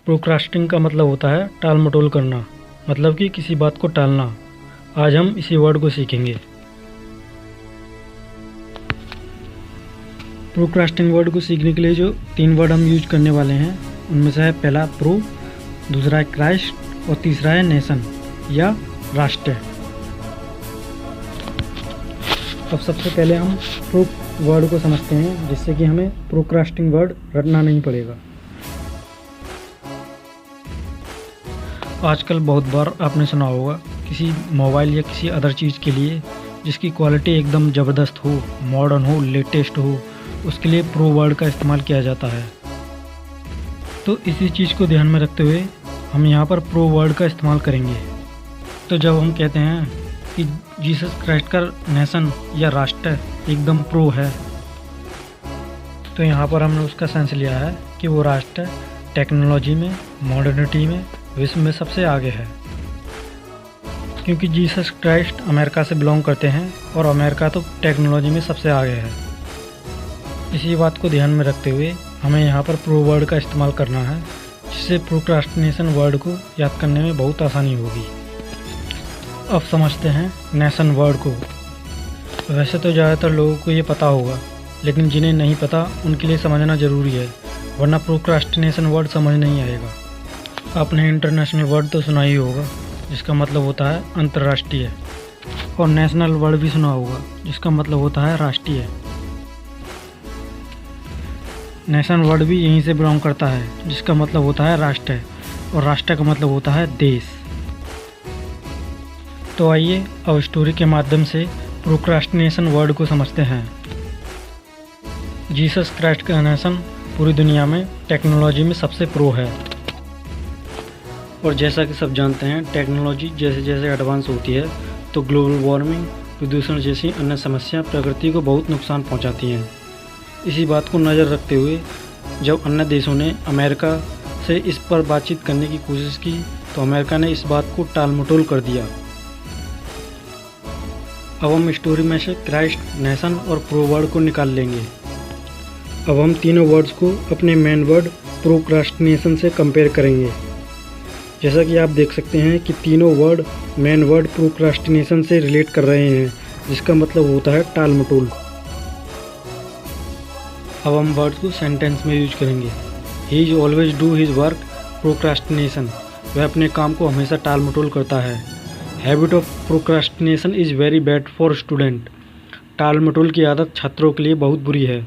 प्रोक्रास्टिंग का मतलब होता है टाल मटोल करना, मतलब कि किसी बात को टालना। आज हम इसी वर्ड को सीखेंगे। प्रोक्रास्टिंग वर्ड को सीखने के लिए जो 3 वर्ड हम यूज करने वाले हैं उनमें से है पहला प्रो, दूसरा है क्राइस्ट और तीसरा है नेशन या राष्ट्र। अब सबसे पहले हम प्रो वर्ड को समझते हैं, जिससे कि हमें प्रोक्रास्टिंग वर्ड रटना नहीं पड़ेगा। आजकल बहुत बार आपने सुना होगा किसी मोबाइल या किसी अदर चीज़ के लिए जिसकी क्वालिटी एकदम ज़बरदस्त हो, मॉडर्न हो, लेटेस्ट हो, उसके लिए प्रो वर्ड का इस्तेमाल किया जाता है। तो इसी चीज़ को ध्यान में रखते हुए हम यहाँ पर प्रो वर्ड का इस्तेमाल करेंगे। तो जब हम कहते हैं कि जीसस क्राइस्ट का नेशन या राष्ट्र एकदम प्रो है, तो यहाँ पर हमने उसका सेंस लिया है कि वो राष्ट्र टेक्नोलॉजी में, मॉडर्निटी में विश्व में सबसे आगे है। क्योंकि जीसस क्राइस्ट अमेरिका से बिलोंग करते हैं और अमेरिका तो टेक्नोलॉजी में सबसे आगे है। इसी बात को ध्यान में रखते हुए हमें यहाँ पर प्रो वर्ड का इस्तेमाल करना है, जिससे प्रोक्रास्टिनेशन वर्ड को याद करने में बहुत आसानी होगी। अब समझते हैं नेशन वर्ड को। वैसे तो ज़्यादातर लोगों को ये पता होगा, लेकिन जिन्हें नहीं पता उनके लिए समझना ज़रूरी है, वरना प्रोक्रास्टिनेशन वर्ड समझ नहीं आएगा। आपने इंटरनेशनल वर्ड तो सुना ही होगा, जिसका मतलब होता है अंतर्राष्ट्रीय, और नेशनल वर्ड भी सुना होगा, जिसका मतलब होता है राष्ट्रीय। नेशन वर्ड भी यहीं से बिलोंग करता है, जिसका मतलब होता है राष्ट्र, और राष्ट्र का मतलब होता है देश। तो आइए अब स्टोरी के माध्यम से प्रोक्रास्टिनेशन वर्ड को समझते हैं। जीसस क्राइस्ट का नेशन पूरी दुनिया में टेक्नोलॉजी में सबसे प्रो है। और जैसा कि सब जानते हैं, टेक्नोलॉजी जैसे जैसे एडवांस होती है तो ग्लोबल वार्मिंग, प्रदूषण जैसी अन्य समस्या प्रकृति को बहुत नुकसान पहुंचाती हैं। इसी बात को नज़र रखते हुए जब अन्य देशों ने अमेरिका से इस पर बातचीत करने की कोशिश की, तो अमेरिका ने इस बात को टाल मटोल कर दिया। अब हम स्टोरी में से क्राइस्ट, नेशन और प्रो वर्ड को निकाल लेंगे। अब हम तीनों वर्ड्स को अपने मेन वर्ड प्रोक्रास्टिनेशन से कंपेयर करेंगे। जैसा कि आप देख सकते हैं कि तीनों वर्ड मेन वर्ड प्रोक्रास्टिनेशन से रिलेट कर रहे हैं, जिसका मतलब होता है टाल मटोल। अब हम वर्ड्स को सेंटेंस में यूज करेंगे। He is always do his work procrastination, वह अपने काम को हमेशा टाल मटोल करता है। Habit of procrastination is very bad for student, टाल मटोल की आदत छात्रों के लिए बहुत बुरी है।